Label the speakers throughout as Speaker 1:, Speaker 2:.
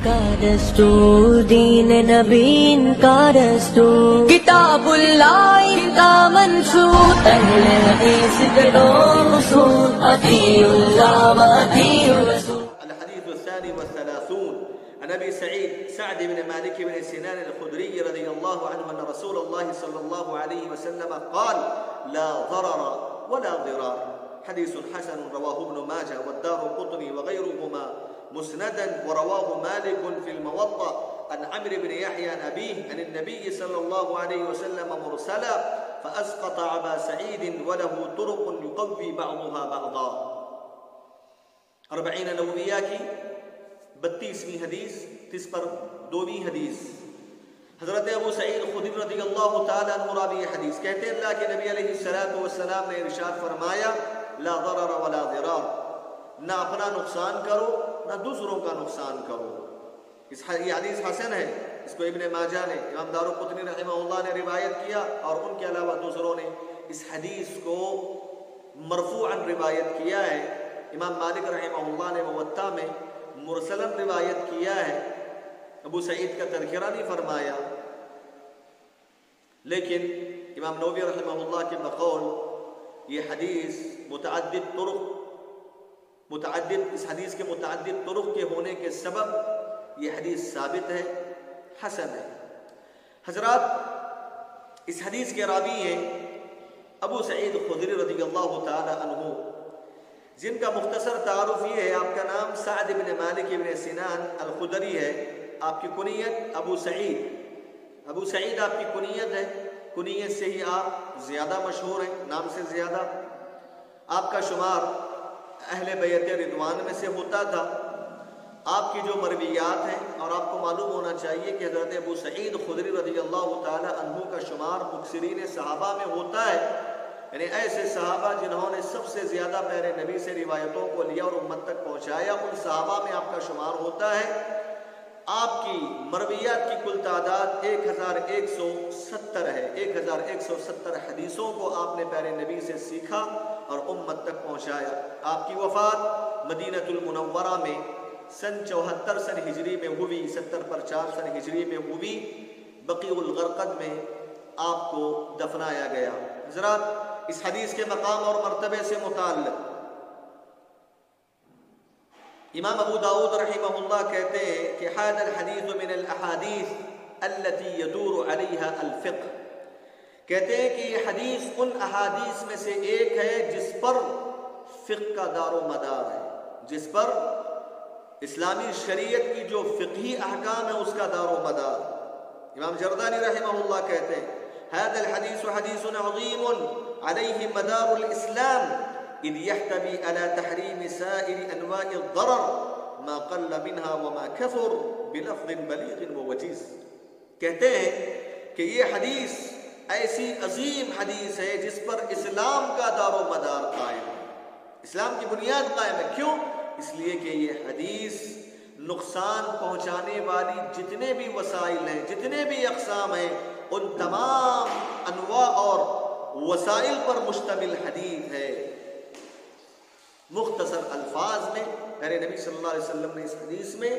Speaker 1: کا دستور، دین نبی کا دستور، کتاب اللہ کا منشور، اہل حدیث کے دو اصول، اطیعوا اللہ و اطیعوا الرسول۔
Speaker 2: الحديث الثاني والثلاثون عن أبي سعد بن مالك بن سنان الخدري رضي الله عنه أن رسول الله صلى الله عليه وسلم قال لا ضرر ولا ضرار، حديث حسن رواه ابن ماجه والدارقطني وغيرهما مسندا، ورواه مالك في الموطأ عن عمرو بن يحيى عن أبيه عن النبي صلى الله عليه وسلم مرسلا، فأسقط أبا سعيد وله طرق يقوي بعضها بعضا۔ 40 نوویہ کی 32ویں حدیث، جس پر 2ویں حدیث، حضرت ابو سعید خدری رضی اللہ تعالیٰ عنہ راوی حدیث کہتے ہیں اللہ کے نبی علیہ السلام نے ارشاد فرمایا لا ضرر ولا ضرار، نہ اپنا نقصان کرو نہ دوسروں کا نقصان کرو۔ یہ حدیث حسن ہے، اس کو ابن ماجہ نے، امام دارقطنی رحمہ اللہ نے روایت کیا، اور ان کے علاوہ دوسروں نے اس حدیث کو مرفوعاً روایت کیا ہے۔ امام مالک رحمہ اللہ نے موطا میں مرسلاً روایت کیا ہے، ابو سعید کا تذکرہ نہیں فرمایا، لیکن امام نووی رحمہ اللہ کے بقول یہ حدیث اس حدیث کے متعدد طرق کے ہونے کے سبب یہ حدیث ثابت ہے، حسن ہے۔ حضرات، اس حدیث کے راوی ہیں ابو سعید خدری رضی اللہ تعالی عنہ، جن کا مختصر تعارف یہ ہے، آپ کا نام سعد بن مالک بن سنان الخدری ہے، آپ کی کنیت ابو سعید آپ کی کنیت ہے، کنیت سے ہی آپ زیادہ مشہور ہیں، نام سے زیادہ۔ آپ کا شمار اہل بیت رضوان میں سے ہوتا تھا۔ آپ کی جو مرویات ہیں، اور آپ کو معلوم ہونا چاہیے کہ حضرت ابو سعید خدری رضی اللہ تعالی عنہ کا شمار مکثرین صحابہ میں ہوتا ہے، یعنی ایسے صحابہ جنہوں نے سب سے زیادہ پیارے نبی سے روایتوں کو لیا اور امت تک پہنچایا، ان صحابہ میں آپ کا شمار ہوتا ہے۔ آپ کی مرویات کی کل تعداد 1170 ہے، 1170 حدیثوں کو آپ نے پیارے نبی سے سیکھا اور امت تک پہنچایا۔ آپ کی وفات مدینہ المنورہ میں سن 74 سن ہجری میں ہوئی، 70 پر 4 سن ہجری میں ہوئی، بقیع الغرقد میں آپ کو دفنایا گیا۔ حضرات، اس حدیث کے مقام اور مرتبے سے متعلق امام ابو داؤد رحمہ اللہ کہتے ہیں کہ هذا الحديث من الاحاديث التي يدور عليها الفقه، کہتے ہیں کہ یہ حدیث ان احادیث میں سے ایک ہے جس پر فقہ کا دار و مدار ہے، جس پر اسلامی شریعت کی جو فقہی احکام ہے اس کا دار و مدار۔ امام جردانی رحمہ اللہ کہتے ہیں هذا الحديث حديث عظيم عليه مدار الإسلام إذ يحتوي على تحريم سائر أنواع الضرر ما قل منها وما كثر بلفظ بليغ ووجيز۔ کہتے ہیں کہ یہ حدیث ایسی عظیم حدیث ہے جس پر اسلام کا دار و مدار قائم ہے، اسلام کی بنیاد قائم ہے۔ کیوں؟ اس لیے کہ یہ حدیث نقصان پہنچانے والی جتنے بھی وسائل ہیں، جتنے بھی اقسام ہیں، ان تمام انواع اور وسائل پر مشتمل حدیث ہے۔ مختصر الفاظ میں میرے نبی صلی اللہ علیہ وسلم نے اس حدیث میں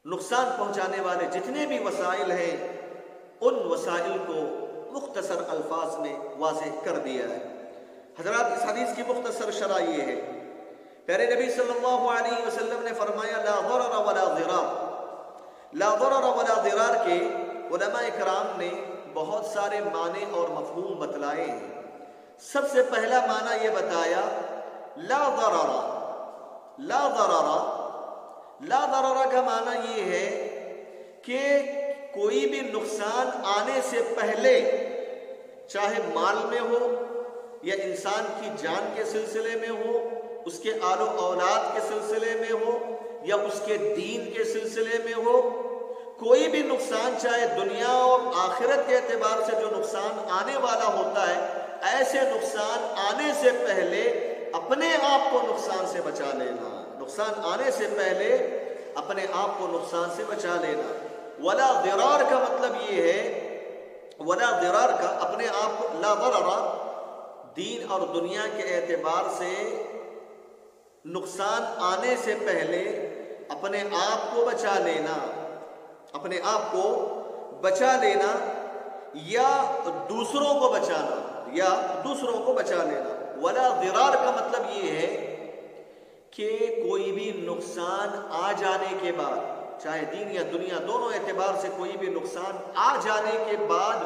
Speaker 2: نقصان پہنچانے والے جتنے بھی وسائل ہیں، ان وسائل کو مختصر الفاظ میں واضح کر دیا ہے۔ حضرات، اس حدیث کی مختصر شرح یہ ہے، پیارے نبی صلی اللہ علیہ وسلم نے فرمایا لا ضرر ولا ضرار۔ لا ضرر ولا ضرار کے علماء کرام نے بہت سارے معنی اور مفہوم بتلائے ہیں۔ سب سے پہلا معنی یہ بتایا لا ضرر۔ لا ضرر، لا ضرر کا معنی یہ ہے کہ کوئی بھی نقصان آنے سے پہلے، چاہے مال میں ہو یا انسان کی جان کے سلسلے میں ہو، اس کے آل و اولاد کے سلسلے میں ہو یا اس کے دین کے سلسلے میں ہو، کوئی بھی نقصان چاہے دنیا اور آخرت کے اعتبار سے جو نقصان آنے والا ہوتا ہے، ایسے نقصان آنے سے پہلے اپنے آپ کو نقصان سے بچا لینا، نقصان آنے سے پہلے اپنے آپ کو نقصان سے بچا لینا۔ ولا ضرار کا مطلب یہ ہے، ولا ضرار کا اپنے آپ کو، لا ضرر دین اور دنیا کے اعتبار سے نقصان آنے سے پہلے اپنے آپ کو بچا لینا، اپنے آپ کو بچا لینا یا دوسروں کو بچانا، یا دوسروں کو بچا لینا۔ ولا ضرار کا مطلب یہ ہے کہ کوئی بھی نقصان آ جانے کے بعد، چاہے دین یا دنیا دونوں اعتبار سے کوئی بھی نقصان آ جانے کے بعد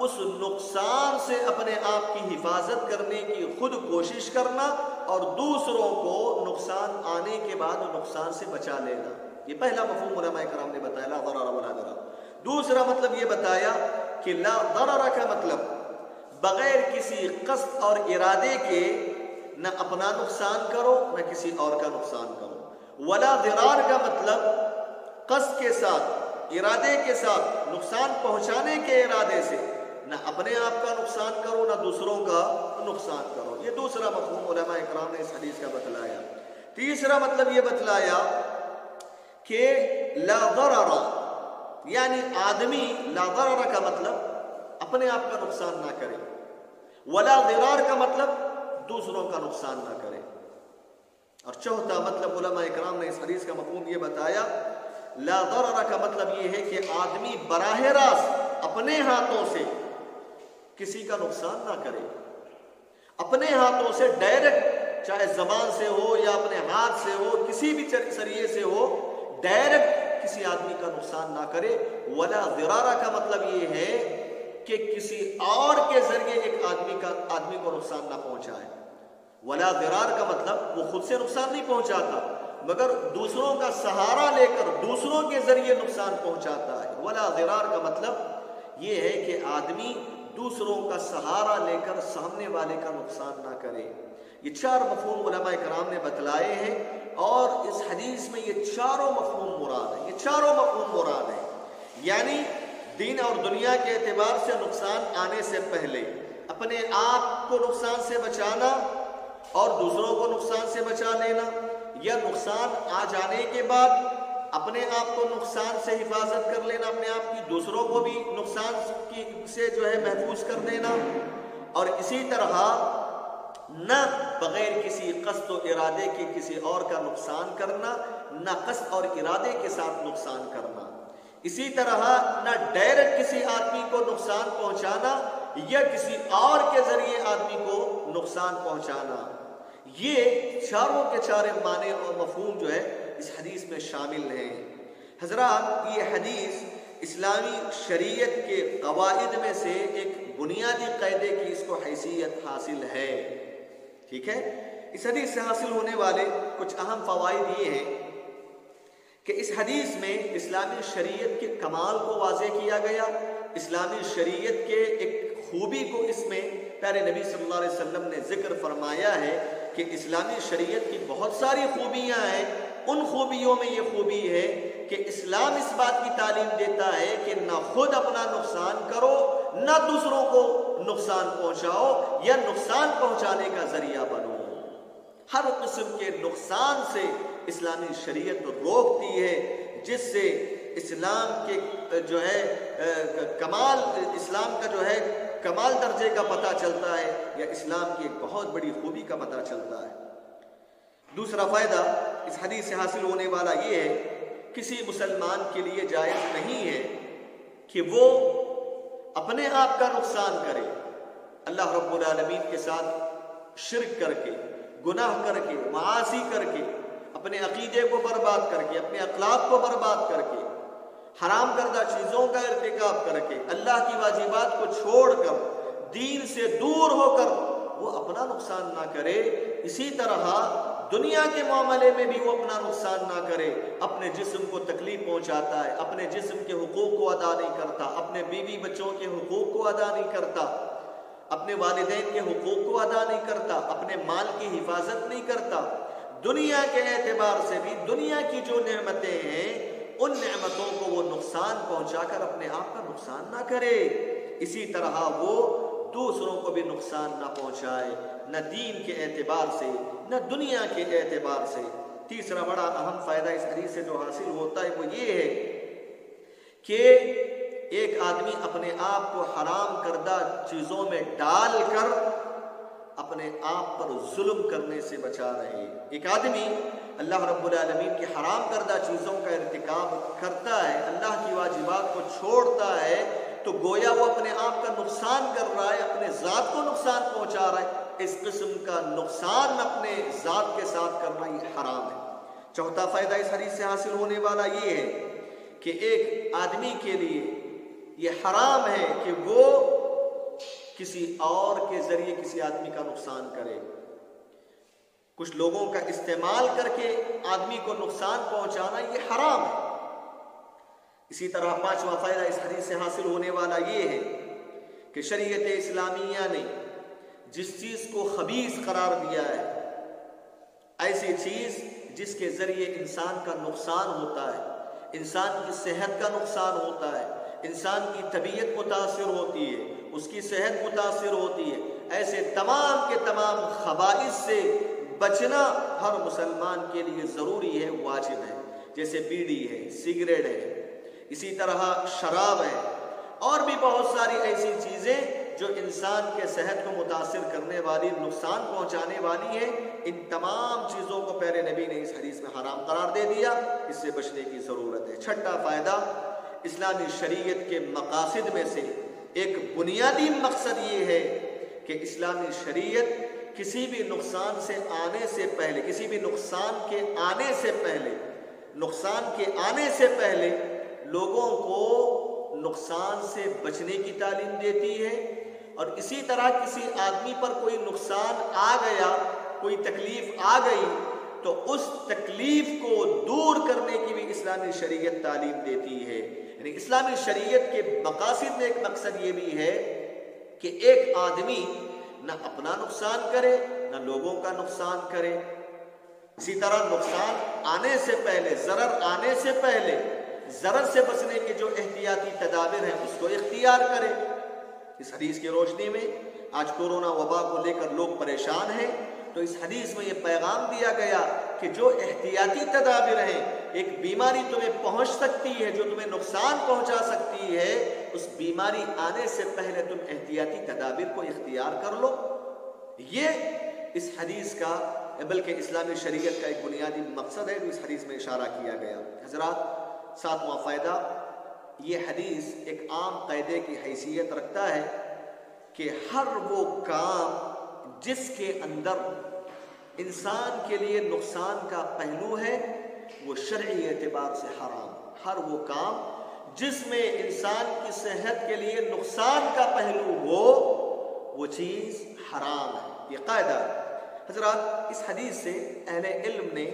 Speaker 2: اس نقصان سے اپنے آپ کی حفاظت کرنے کی خود کوشش کرنا، اور دوسروں کو نقصان آنے کے بعد نقصان سے بچا لینا۔ یہ پہلا مفہوم علماء کرام نے بتایا، لا ضرر ولا ضرار۔ دوسرا مطلب یہ بتایا کہ لا ضرر کا مطلب بغیر کسی قصد اور ارادے کے نہ اپنا نقصان کرو نہ کسی اور کا نقصان کرو۔ ولا ضرار کا مطلب قصد کے ساتھ، ارادے کے ساتھ نقصان پہنچانے کے ارادے سے نہ اپنے آپ کا نقصان کرو نہ دوسروں کا نقصان کرو۔ یہ دوسرا مفہوم علماء اکرام نے اس حدیث کا بتلایا۔ تیسرا مطلب یہ بتلایا کہ لا ضرر، یعنی آدمی لا ضرر کا مطلب اپنے آپ کا نقصان نہ کرے، ولا ضرار کا مطلب دوسروں کا نقصان نہ کرے۔ اور چوتھا مطلب علماء اکرام نے اس حدیث کا مفہوم یہ بتایا، لا ضرر کا مطلب یہ ہے کہ آدمی براہ راست اپنے ہاتھوں سے کسی کا نقصان نہ کرے، اپنے ہاتھوں سے ڈائریکٹ، چاہے زبان سے ہو یا اپنے ہاتھ سے ہو، کسی بھی ذریعے سے ہو، ڈائریکٹ کسی آدمی کا نقصان نہ کرے۔ ولا ضرار کا مطلب یہ ہے کہ کسی اور کے ذریعے ایک آدمی کو نقصان نہ پہنچائے۔ ولا ضرار کا مطلب وہ خود سے نقصان نہیں پہنچاتا مگر دوسروں کا سہارا لے کر دوسروں کے ذریعے نقصان پہنچاتا ہے۔ ولا ضرار کا مطلب یہ ہے کہ آدمی دوسروں کا سہارا لے کر سامنے والے کا نقصان نہ کرے۔ یہ چار مفہوم علماء کرام نے بتلائے ہیں، اور اس حدیث میں یہ چاروں مفہوم مراد ہیں، یہ چاروں مفہوم مراد ہیں۔ یعنی دین اور دنیا کے اعتبار سے نقصان آنے سے پہلے اپنے آپ کو نقصان سے بچانا اور دوسروں کو نقصان سے بچا لینا، یا نقصان آ جانے کے بعد اپنے آپ کو نقصان سے حفاظت کر لینا، اپنے آپ کی دوسروں کو بھی نقصان سے جو ہے محفوظ کر دینا۔ اور اسی طرح نہ بغیر کسی قصد و ارادے کے کسی اور کا نقصان کرنا، نہ قصد اور ارادے کے ساتھ نقصان کرنا۔ اسی طرح نہ ڈائریکٹ کسی آدمی کو نقصان پہنچانا یا کسی اور کے ذریعے آدمی کو نقصان پہنچانا۔ یہ چاروں کے چارے معنی اور مفہوم جو ہے اس حدیث میں شامل ہیں۔ حضرات، یہ حدیث اسلامی شریعت کے قواعد میں سے ایک بنیادی قاعدے کی اس کو حیثیت حاصل ہے، ٹھیک ہے۔ اس حدیث سے حاصل ہونے والے کچھ اہم فوائد یہ ہیں کہ اس حدیث میں اسلامی شریعت کے کمال کو واضح کیا گیا، اسلامی شریعت کے ایک خوبی کو اس میں پیارے نبی صلی اللہ علیہ وسلم نے ذکر فرمایا ہے کہ اسلامی شریعت کی بہت ساری خوبیاں ہیں۔ ان خوبیوں میں یہ خوبی ہے کہ اسلام اس بات کی تعلیم دیتا ہے کہ نہ خود اپنا نقصان کرو نہ دوسروں کو نقصان پہنچاؤ یا نقصان پہنچانے کا ذریعہ بنو۔ ہر قسم کے نقصان سے اسلامی شریعت روکتی ہے، جس سے اسلام کے جو ہے کمال، اسلام کا جو ہے کمال درجے کا پتہ چلتا ہے، یا اسلام کی ایک بہت بڑی خوبی کا پتہ چلتا ہے۔ دوسرا فائدہ اس حدیث سے حاصل ہونے والا یہ ہے، کسی مسلمان کے لیے جائز نہیں ہے کہ وہ اپنے آپ کا نقصان کرے، اللہ رب العالمین کے ساتھ شرک کر کے، گناہ کر کے، معاصی کر کے، اپنے عقیدے کو برباد کر کے، اپنے اخلاق کو برباد کر کے، حرام کردہ چیزوں کا ارتکاب کر کے، اللہ کی واجبات کو چھوڑ کر، دین سے دور ہو کر وہ اپنا نقصان نہ کرے۔ اسی طرح دنیا کے معاملے میں بھی وہ اپنا نقصان نہ کرے، اپنے جسم کو تکلیف پہنچاتا ہے، اپنے جسم کے حقوق کو ادا نہیں کرتا، اپنے بیوی بچوں کے حقوق کو ادا نہیں کرتا، اپنے والدین کے حقوق کو ادا نہیں کرتا، اپنے مال کی حفاظت نہیں کرتا۔ دنیا کے اعتبار سے بھی دنیا کی جو نعمتیں ہیں ان نعمتوں کو وہ نقصان پہنچا کر اپنے آپ کا نقصان نہ کرے، اسی طرح وہ دوسروں کو بھی نقصان نہ پہنچائے، نہ دین کے اعتبار سے نہ دنیا کے اعتبار سے۔ تیسرا بڑا اہم فائدہ اس حدیث سے جو حاصل ہوتا ہے وہ یہ ہے کہ ایک آدمی اپنے آپ کو حرام کردہ چیزوں میں ڈال کر اپنے آپ پر ظلم کرنے سے بچا رہے۔ ایک آدمی اللہ رب العالمین کی حرام کردہ چیزوں کا ارتکاب کرتا ہے، اللہ کی واجبات کو چھوڑتا ہے، تو گویا وہ اپنے آپ کا نقصان کر رہا ہے، اپنے ذات کو نقصان پہنچا رہا ہے۔ اس قسم کا نقصان اپنے ذات کے ساتھ کرنا یہ حرام ہے۔ چوتھا فائدہ اس حدیث سے حاصل ہونے والا یہ ہے کہ ایک آدمی کے لیے یہ حرام ہے کہ وہ کسی اور کے ذریعے کسی آدمی کا نقصان کرے۔ کچھ لوگوں کا استعمال کر کے آدمی کو نقصان پہنچانا یہ حرام ہے۔ اسی طرح پانچواں فائدہ اس حدیث سے حاصل ہونے والا یہ ہے کہ شریعت اسلامیہ نے جس چیز کو خبیث قرار دیا ہے، ایسی چیز جس کے ذریعے انسان کا نقصان ہوتا ہے، انسان کی صحت کا نقصان ہوتا ہے، انسان کی طبیعت متاثر ہوتی ہے، اس کی صحت متاثر ہوتی ہے، ایسے تمام کے تمام خبائث سے بچنا ہر مسلمان کے لیے ضروری ہے، واجب ہے۔ جیسے بیڑی ہے، سگریٹ ہے، اسی طرح شراب ہے، اور بھی بہت ساری ایسی چیزیں جو انسان کے صحت کو متاثر کرنے والی، نقصان پہنچانے والی ہیں۔ ان تمام چیزوں کو پیارے نبی نے اس حدیث میں حرام قرار دے دیا، اس سے بچنے کی ضرورت ہے۔ چھٹا فائدہ اسلامی شریعت کے مقاصد میں سے ایک بنیادی مقصد یہ ہے کہ اسلامی شریعت کسی بھی نقصان سے آنے سے پہلے، کسی بھی نقصان کے آنے سے پہلے لوگوں کو نقصان سے بچنے کی تعلیم دیتی ہے، اور اسی طرح کسی آدمی پر کوئی نقصان آ گیا، کوئی تکلیف آ گئی، تو اس تکلیف کو دور کرنے کی بھی اسلامی شریعت تعلیم دیتی ہے۔ یعنی اسلامی شریعت کے مقاصد میں ایک مقصد یہ بھی ہے کہ ایک آدمی نہ اپنا نقصان کرے، نہ لوگوں کا نقصان کرے۔ اسی طرح نقصان آنے سے پہلے، ضرر آنے سے پہلے ضرر سے بچنے کے جو احتیاطی تدابیر ہیں اس کو اختیار کرے۔ اس حدیث کی روشنی میں آج کورونا وبا کو لے کر لوگ پریشان ہیں، تو اس حدیث میں یہ پیغام دیا گیا کہ جو احتیاطی تدابیر ہیں، ایک بیماری تمہیں پہنچ سکتی ہے جو تمہیں نقصان پہنچا سکتی ہے، اس بیماری آنے سے پہلے تم احتیاطی تدابیر کو اختیار کر لو۔ یہ اس حدیث کا، بلکہ اسلامی شریعت کا ایک بنیادی مقصد ہے جو اس حدیث میں اشارہ کیا گیا۔ حضرات، ساتواں فائدہ، یہ حدیث ایک عام قاعدے کی حیثیت رکھتا ہے کہ ہر وہ کام جس کے اندر انسان کے لیے نقصان کا پہلو ہے وہ شرعی اعتبار سے حرام۔ ہر وہ کام جس میں انسان کی صحت کے لیے نقصان کا پہلو ہو وہ چیز حرام ہے، یہ قاعدہ ہے۔ حضرات، اس حدیث سے اہل علم نے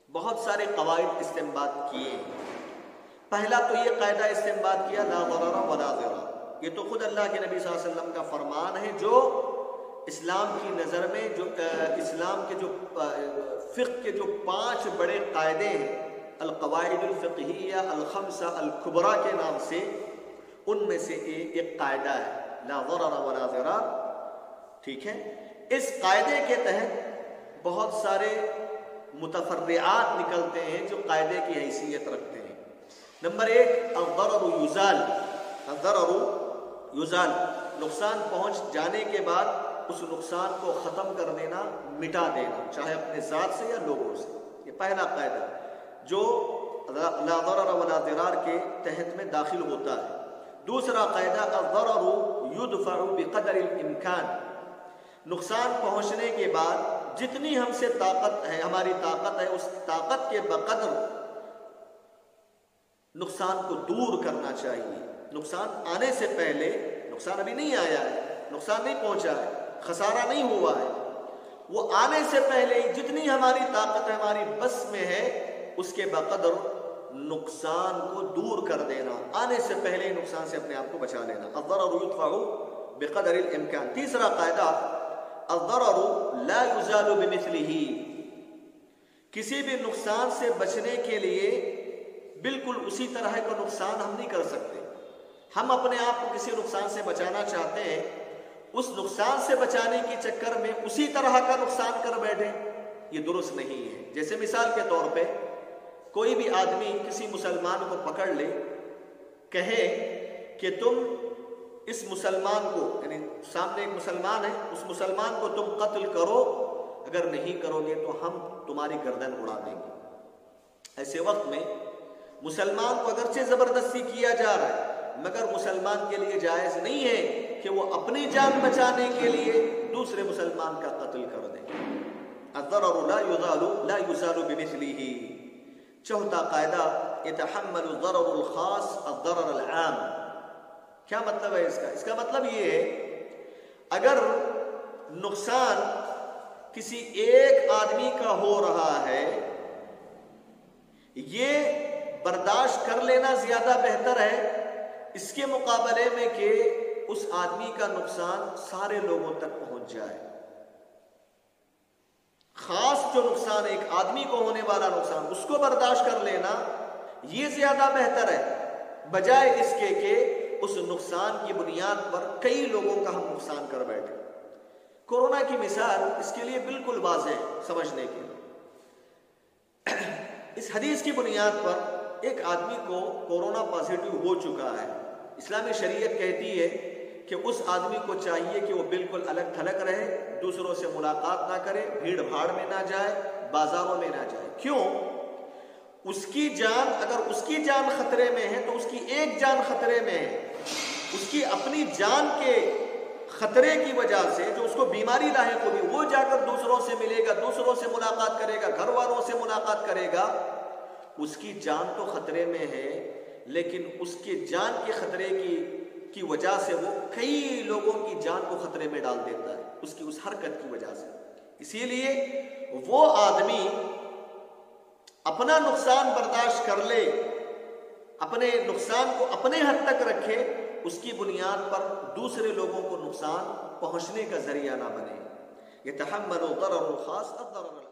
Speaker 2: بہت سارے قواعد استنباط کیے۔ پہلا تو یہ قاعدہ استنباط کیا، لا ضرر ولا ضرار۔ یہ تو خود اللہ کے نبی صلی اللہ علیہ وسلم کا فرمان ہے، جو اسلام کی نظر میں جو اسلام کے جو فقہ کے جو 5 بڑے قاعدے ہیں، القواعد الفقہیہ الخمسہ الکبریٰ کے نام سے، ان میں سے ایک قاعدہ ہے لا ضرر ولا ضرار۔ ٹھیک ہے، اس قاعدے کے تحت بہت سارے متفرعات نکلتے ہیں جو قاعدے کی حیثیت رکھتے ہیں۔ نمبر 1، الضرر یزال۔ الضرر یزال، نقصان پہنچ جانے کے بعد اس نقصان کو ختم کر دینا، مٹا دینا، چاہے اپنے ذات سے یا لوگوں سے۔ یہ پہلا قاعدہ جو لا ضرر ولا ضرار کے تحت میں داخل ہوتا ہے۔ دوسرا قاعدہ، الضرر یدفع بقدر الامکان۔ نقصان پہنچنے کے بعد جتنی ہم سے طاقت ہے، ہماری طاقت ہے، اس طاقت کے بقدر نقصان کو دور کرنا چاہیے۔ نقصان آنے سے پہلے، نقصان ابھی نہیں آیا ہے، نقصان نہیں پہنچا ہے، خسارہ نہیں ہوا ہے، وہ آنے سے پہلے جتنی ہماری طاقت ہے، ہماری بس میں ہے، اس کے بقدر نقصان کو دور کر دینا، آنے سے پہلے نقصان سے اپنے آپ کو بچا لینا۔ الضرر یدفع بقدر الامکان۔ تیسرا قاعدہ، الضرر لا یزال بمثلہ۔ کسی بھی نقصان سے بچنے کے لیے بالکل اسی طرح کا نقصان ہم نہیں کر سکتے۔ ہم اپنے آپ کو کسی نقصان سے بچانا چاہتے ہیں، اس نقصان سے بچانے کے چکر میں اسی طرح کا نقصان کر بیٹھے، یہ درست نہیں ہے۔ جیسے مثال کے طور پہ کوئی بھی آدمی کسی مسلمان کو پکڑ لے، کہے کہ تم اس مسلمان کو، یعنی سامنے ایک مسلمان ہے، اس مسلمان کو تم قتل کرو، اگر نہیں کرو گے تو ہم تمہاری گردن اڑا دیں گے۔ ایسے وقت میں مسلمان کو اگرچہ زبردستی کیا جا رہا ہے، مگر مسلمان کے لیے جائز نہیں ہے کہ وہ اپنی جان بچانے کے لیے دوسرے مسلمان کا قتل کر دے۔ الضرر لا يزال بمثله۔ چوتھا قاعدہ، يتحمل الضرر الخاص الضرر العام۔ کیا مطلب ہے اس کا؟ اس کا مطلب یہ ہے اگر نقصان کسی ایک آدمی کا ہو رہا ہے، یہ برداشت کر لینا زیادہ بہتر ہے اس کے مقابلے میں کہ اس آدمی کا نقصان سارے لوگوں تک پہنچ جائے۔ خاص جو نقصان ایک آدمی کو ہونے والا نقصان، اس کو برداشت کر لینا یہ زیادہ بہتر ہے بجائے اس کے کہ اس نقصان کی بنیاد پر کئی لوگوں کا ہم نقصان کر بیٹھے۔ کورونا کی مثال اس کے لیے بالکل واضح ہے سمجھنے کے لیے۔ اس حدیث کی بنیاد پر ایک آدمی کو کورونا پازیٹیو ہو چکا ہے، اسلامی شریعت کہتی ہے کہ اس آدمی کو چاہیے کہ وہ بالکل الگ تھلگ رہے، دوسروں سے ملاقات نہ کرے، بھیڑ بھاڑ میں نہ جائے، بازاروں میں نہ جائے۔ کیوں؟ اس کی جان، اگر اس کی جان خطرے میں ہے تو اس کی ایک جان خطرے میں ہے، اس کی اپنی جان کے خطرے کی وجہ سے جو اس کو بیماری لاحق ہوگی، وہ جا کر دوسروں سے ملے گا، دوسروں سے ملاقات کرے گا، گھر والوں سے ملاقات کرے گا، اس کی جان تو خطرے میں ہے، لیکن اس کے جان کے خطرے کی وجہ سے وہ کئی لوگوں کی جان کو خطرے میں ڈال دیتا ہے، اس کی اس حرکت کی وجہ سے۔ اسی لیے وہ آدمی اپنا نقصان برداشت کر لے، اپنے نقصان کو اپنے حد تک رکھے، اس کی بنیاد پر دوسرے لوگوں کو نقصان پہنچنے کا ذریعہ نہ بنے۔ يتحمل ضرر الخاص الضرر العام۔